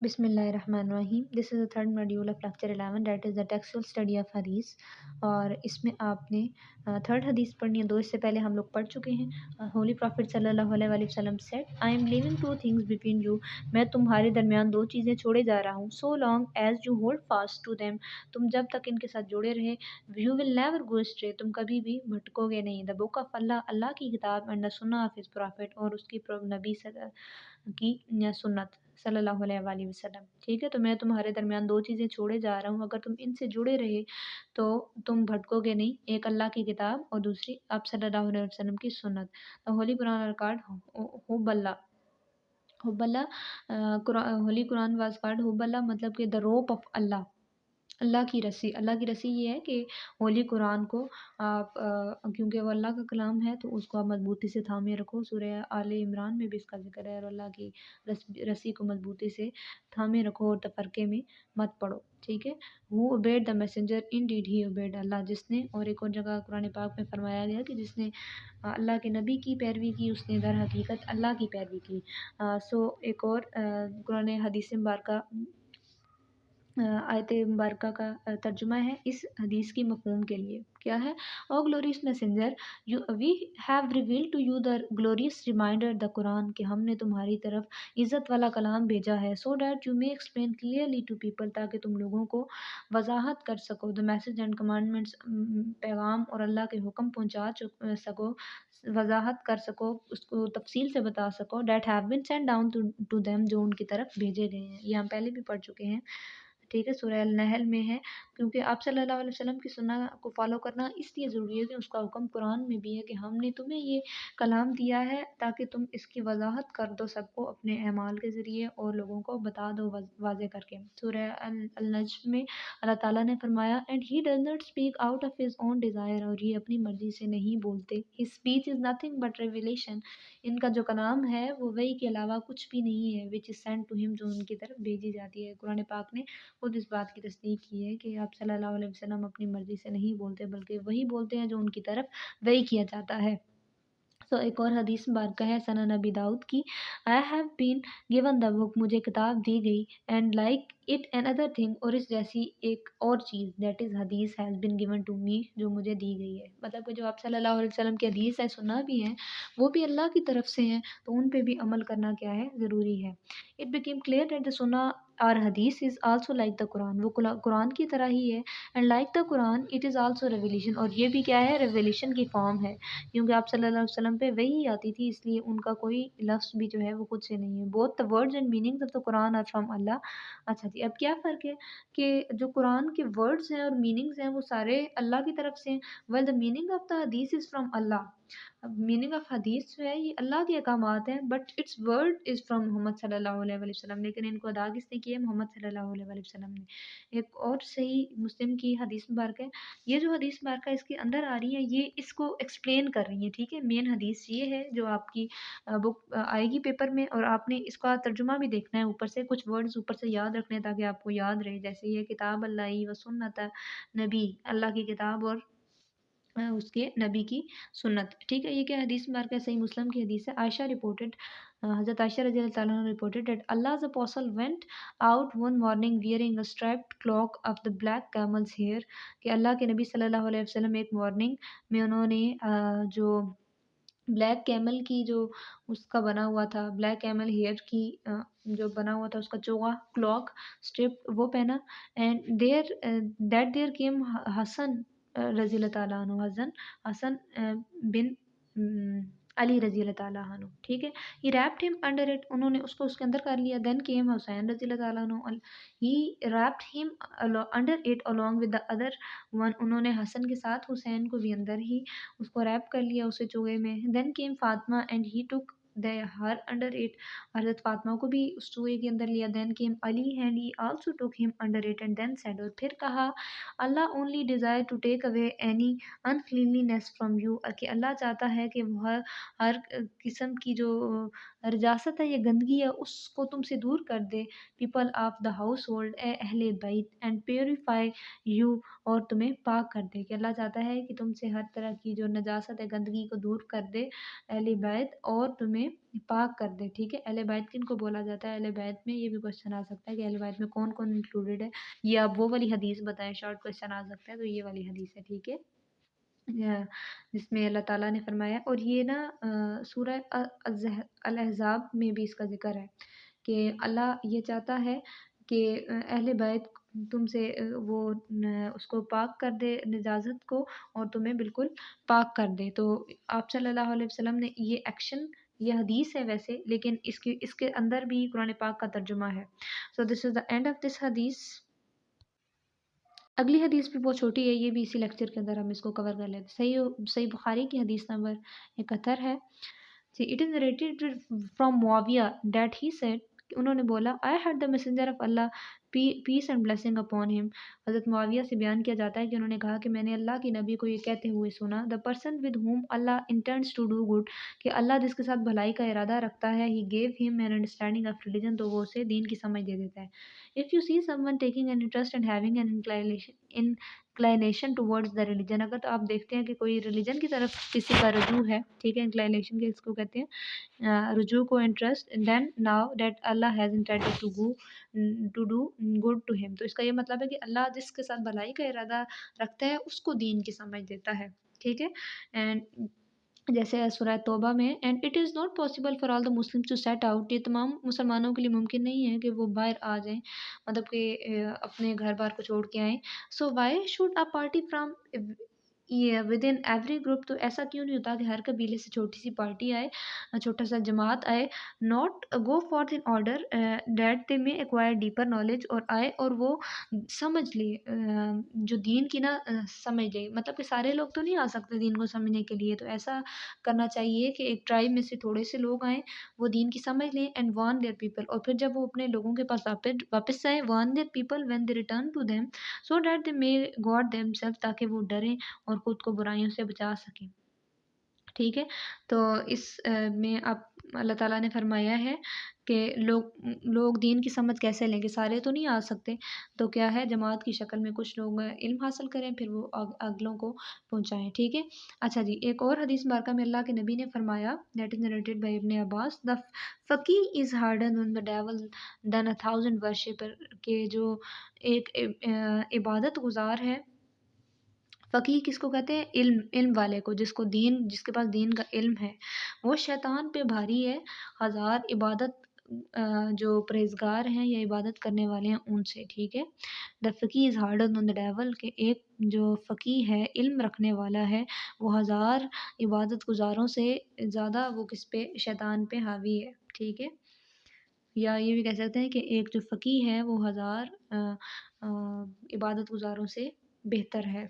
बिस्मिल्लाहिर रहमानिर रहीम। This is the third module of lecture 11 that is the textual study of हदीस। और इसमें आपने थर्ड हदीस पढ़नी है। दो इससे पहले हम लोग पढ़ चुके हैं। होली प्रॉफिट सल्लल्लाहु अलैहि वसल्लम said, I am leaving two things between you. मैं तुम्हारे दरमियान दो चीज़ें छोड़े जा रहा हूँ। So long as you hold fast to them, तुम जब तक इनके साथ जुड़े रहे, you will never go stray, तुम कभी भी भटकोगे नहीं। द बुक ऑफ अल्लाह, अल्लाह की किताब, and the sunnah of his prophet, और उसकी नबी की सुन्नत सल्लल्लाहु अलैहि वसल्लम। ठीक है, तो मैं तुम्हारे दरमियान दो चीज़ें छोड़े जा रहा हूँ, अगर तुम इनसे जुड़े रहे तो तुम भटकोगे नहीं। एक अल्लाह की किताब और दूसरी आप सल्लल्लाहु अलैहि वसल्लम की सुन्नत। द होली कुरान रिकॉर्ड हुब्बल्ला हुब्बल्ला होली कुरान वाज कॉल्ड हुब्बल्ला, मतलब कि द रोप ऑफ अल्लाह, अल्लाह की रस्सी। अल्लाह की रस्सी ये है कि होली कुरान को आप क्योंकि वो अल्लाह का कलाम है तो उसको आप मजबूती से थामे रखो। सूरह आले इमरान में भी इसका ज़िक्र है, और अल्लाह की रस्सी को मजबूती से थामे रखो और तफरके में मत पड़ो। ठीक है, वो obeyed the messenger indeed he obeyed Allah, जिसने, और एक और जगह कुरान पाक में फरमाया गया कि जिसने अल्लाह के नबी की पैरवी की उसने दर हकीकत अल्लाह की पैरवी की। सो एक और कुरान हदीस मुबारका आयत मुबारका का तर्जुमा है इस हदीस की मफ़हूम के लिए। क्या है? O glorious messenger, you we have revealed to you the glorious reminder the Quran, कि हमने तुम्हारी तरफ इज़्ज़त वाला कलाम भेजा है। So that you may explain clearly to people, ताकि तुम लोगों को वजाहत कर सको। द मैसेज एंड कमांडमेंट्स, पैगाम और अल्लाह के हुक्म पहुँचा सको, वजाहत कर सको, उसको तफसील से बता सको। That have been sent down to them, जो उनकी तरफ भेजे गए हैं। ये हम पहले भी पढ़ चुके हैं। ठीक है, सूरह अल-नहल में है। क्योंकि आप सल्लल्लाहु अलैहि वसल्लम की सुन्नह को फ़ॉलो करना इसलिए ज़रूरी है कि उसका हुक्म कुरान में भी है कि हमने तुम्हें ये कलाम दिया है ताकि तुम इसकी वजाहत कर दो सबको अपने अमाल के ज़रिए, और लोगों को बता दो वाज़े करके। सूरह अल-नज्म में अल्लाह ताला ने फरमाया, and he does not speak out of his own desire, और ये अपनी मर्ज़ी से नहीं बोलते। His speech is nothing but revelation, इनका जो कलाम है वो वही के अलावा कुछ भी नहीं है। Which is sent to him, जो उनकी तरफ भेजी जाती है। कुरान पाक ने खुद इस बात की तस्दीक की है कि आप सल्लल्लाहु अलैहि वसल्लम अपनी मर्ज़ी से नहीं बोलते, बल्कि वही बोलते हैं जो उनकी तरफ वही किया जाता है। तो एक और हदीस मुबारक है सनन नबी दाऊद की, I have been given the book, मुझे किताब दी गई, and like it another thing, और इस जैसी एक और चीज़, that is hadith has been given to me, जो मुझे दी गई है। मतलब कि जो आप सल्लल्लाहु अलैहि वसल्लम की हदीस है, सुना भी है, वो भी अल्लाह की तरफ से हैं, तो उन पे भी अमल करना क्या है, ज़रूरी है। It became clear that the सुन्ना और हदीस is also like the Quran, वो कुरान की तरह ही है। And like the Quran it is also revelation, और ये भी क्या है, रेवलेशन की फॉर्म है। क्योंकि आप सल्लल्लाहु अलैहि वसल्लम पे वही आती थी, इसलिए उनका कोई लफ्ज़ भी जो है वो खुद से नहीं है। Both the words and meanings of the Quran are from Allah. अच्छा जी, अब क्या फ़र्क है कि जो कुरान के वर्ड्स हैं और मीनिंग्स हैं वो सारे अल्लाह की तरफ से हैं, well the meaning of the हदीस इज़ फ्रॉम अल्लाह। अब मीनिंग ऑफ हदीस जो है ये अल्लाह के अहकामात हैं, but its word is from Muhammad सल्लल्लाहु अलैहि वसल्लम, लेकिन इनको अदा किसने किया है, मोहम्मद सल्लल्लाहु अलैहि वसल्लम ने। एक और सही मुस्लिम की हदीस मुबारक है, ये जो हदीस मुबारक इसके अंदर आ रही है ये इसको एक्सप्लेन कर रही है। ठीक है, मेन हदीस ये है जो आपकी बुक आएगी पेपर में, और आपने इसका तर्जुमा भी देखना है, ऊपर से कुछ वर्ड्स ऊपर से याद रखने हैं ताकि आपको याद रहे। जैसे ये किताब अल्लाह व सुन्नत नबी, अल्लाह की किताब और उसके नबी की सुन्नत। ठीक है, ये क्या हदीस मुबारक है, सही मुस्लिम की हदीस है। आयशा रिपोर्टेड, हज़रत आयशा रज़ी अल्लाह तआला अन्हा रिपोर्टेड दैट अल्लाह's apostle went out one morning wearing a striped cloak of the black camel's hair, कि अल्लाह के नबी सल्लल्लाहु अलैहि वसल्लम एक मॉर्निंग में उन्होंने जो ब्लैक कैमल की जो उसका बना हुआ था, ब्लैक कैमल हेयर की जो बना हुआ था उसका चोगा, क्लॉक, स्ट्रिप, वो पहना। And there that there came Hasan रज़ी अल्लाह तआला अन्हु, हसन बिन अली रज़ी अल्लाह तआला अन्हु। ठीक है, ही रैप्ड हिम अंडर इट, उन्होंने उसको उसके अंदर कर लिया। देन केम हुसैन रज़ी अल्लाह तआला अन्हु, he wrapped him under it along with the other one, उन्होंने हसन के साथ हुसैन को भी अंदर ही उसको रैप कर लिया उसे चूहे में। Then came Fatima and he took the her under it, हज़रत फातिमा को भी उस चूहे के अंदर लिया। Then came Ali and he also took him under it and then said, और फिर कहा, Allah only desire to take away any uncleanliness from you, कि अल्लाह चाहता है कि वो हर किस्म की जो رجاست ہے یا گندگی ہے اس کو تم سے دور کر دے، people of the household, اے اہل بیت، اینڈ پیوریفائی یو، اور تمہیں پاک کر دے، کہ اللہ چاہتا ہے کہ تم سے ہر طرح کی جو نجاست ہے، گندگی کو دور کر دے اہل بیت، اور تمہیں پاک کر دے، ٹھیک ہے۔ اہل بیت کن کو بولا جاتا ہے؟ اہل بیت میں یہ بھی کوشچن آ سکتا ہے کہ اہل بیت میں کون کون انکلوڈیڈ ہے، یہ آپ وہ والی حدیث بتائیں، شارٹ کوشچن آ سکتا ہے، تو یہ والی حدیث ہے، ٹھیک ہے، جس میں اللہ تعالیٰ نے فرمایا، اور یہ نا سورہ الاحزاب میں بھی اس کا ذکر ہے کہ اللہ یہ چاہتا ہے کہ اہل بیت تم سے وہ اس کو پاک کر دے نجازت کو، اور تمہیں بالکل پاک کر دے۔ تو آپ صلی اللہ علیہ وسلم نے یہ ایکشن، یہ حدیث ہے ویسے، لیکن اس کے اندر بھی قرآن پاک کا ترجمہ ہے۔ سو دس از دا اینڈ آف دس حدیث۔ اگلی حدیث بھی بہت چھوٹی ہے، یہ بھی اسی لیکچر کے اندر ہم اس کو کور کر لیتے ہیں۔ صحیح بخاری کی حدیث نمبر 71 ہے۔ It is narrated from Muawiyah that he said، انہوں نے بولا I heard the messenger of Allah peace and blessing upon him۔ حضرت معاویہ سے بیان کیا جاتا ہے کہ انہوں نے کہا کہ میں نے اللہ کی نبی کو یہ کہتے ہوئے سنا، the person with whom Allah intends to do good، کہ اللہ جس کے ساتھ بھلائی کا ارادہ رکھتا ہے، he gave him an understanding of religion، تو وہ اسے دین کی سمجھ دے دیتا ہے۔ If you see someone taking an interest and having an inclination towards the religion، اگر تو آپ دیکھتے ہیں کہ کوئی ریلیجن کی طرف کسی کا رجوع ہے، ٹھیک ہے، انکلائنیشن کے اس کو کہتے ہیں رجوع کو، interest, then now that Allah has intended to do good to him، تو اس کا یہ مطلب ہے کہ اللہ جس کے ساتھ بھلائی کا ارادہ رکھتا ہے اس کو دین کی سمجھ دیتا ہے، ٹھیک ہے۔ اینڈ جیسے سورہ توبہ میں and it is not possible for all the Muslims to set out, یہ تمام مسلمانوں کے لیے ممکن نہیں ہے کہ وہ باہر آ جائیں، مطلب کہ اپنے گھر بار کو چھوڑ کے آئیں۔ So why should a party from with in every group, تو ایسا کیوں نہیں ہوتا کہ ہر قبیلے سے چھوٹی سی پارٹی آئے، چھوٹا سا جماعت آئے، not go forth in order that they may acquire deeper knowledge, اور آئے اور وہ سمجھ لے جو دین کی نا سمجھ لے، مطلب کہ سارے لوگ تو نہیں آ سکتے دین کو سمجھنے کے لیے، تو ایسا کرنا چاہیے کہ ایک ٹرائب میں سے تھوڑے سے لوگ آئیں، وہ دین کی سمجھ لیں، اینڈ وارن دیئر پیپل، اور پھر جب وہ اپنے لوگوں کے پاس واپس آئیں، warn their people when they return to them so that they may guard themselves, تاکہ وہ ڈریں اور خود کو برائیوں سے بچا سکیں، ٹھیک ہے۔ تو اس میں اب اللہ تعالیٰ نے فرمایا ہے کہ لوگ دین کی سمجھ کیسے لیں گے، سارے تو نہیں آ سکتے، تو کیا ہے جماعت کی شکل میں کچھ لوگ علم حاصل کریں، پھر وہ اگلوں کو پہنچائیں، ٹھیک ہے۔ اچھا جی، ایک اور حدیث مبارکہ میں اللہ کے نبی نے فرمایا، that is narrated by Ibn Abbas, the فقیہ is harder than the devil than 1000 worshipper, کہ جو ایک عبادت گزار ہے، فقیہ کس کو کہتے ہیں؟ علم والے کو، جس کے پاس دین کا علم ہے، وہ شیطان پہ بھاری ہے 1000 عبادت جو پرہیزگار ہیں یا عبادت کرنے والے ہیں ان سے، ٹھیک ہے۔ دا فقیہ is harder than the dual, کہ ایک جو فقیہ ہے، علم رکھنے والا ہے، وہ 1000 عبادت گزاروں سے زیادہ وہ کس پہ؟ شیطان پہ حاوی ہے، ٹھیک ہے۔ یا یہ بھی کہہ سکتے ہیں کہ ایک جو فقیہ ہے وہ 1000 عبادت گزاروں سے بہتر ہے،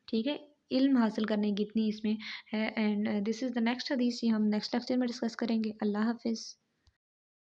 ٹھیک ہے۔ علم حاصل کرنے کی اتنی اس میں ہے، and this is the next حدیث، یہ ہم نیکسٹ لیکچر میں ڈسکس کریں گے۔ اللہ حافظ۔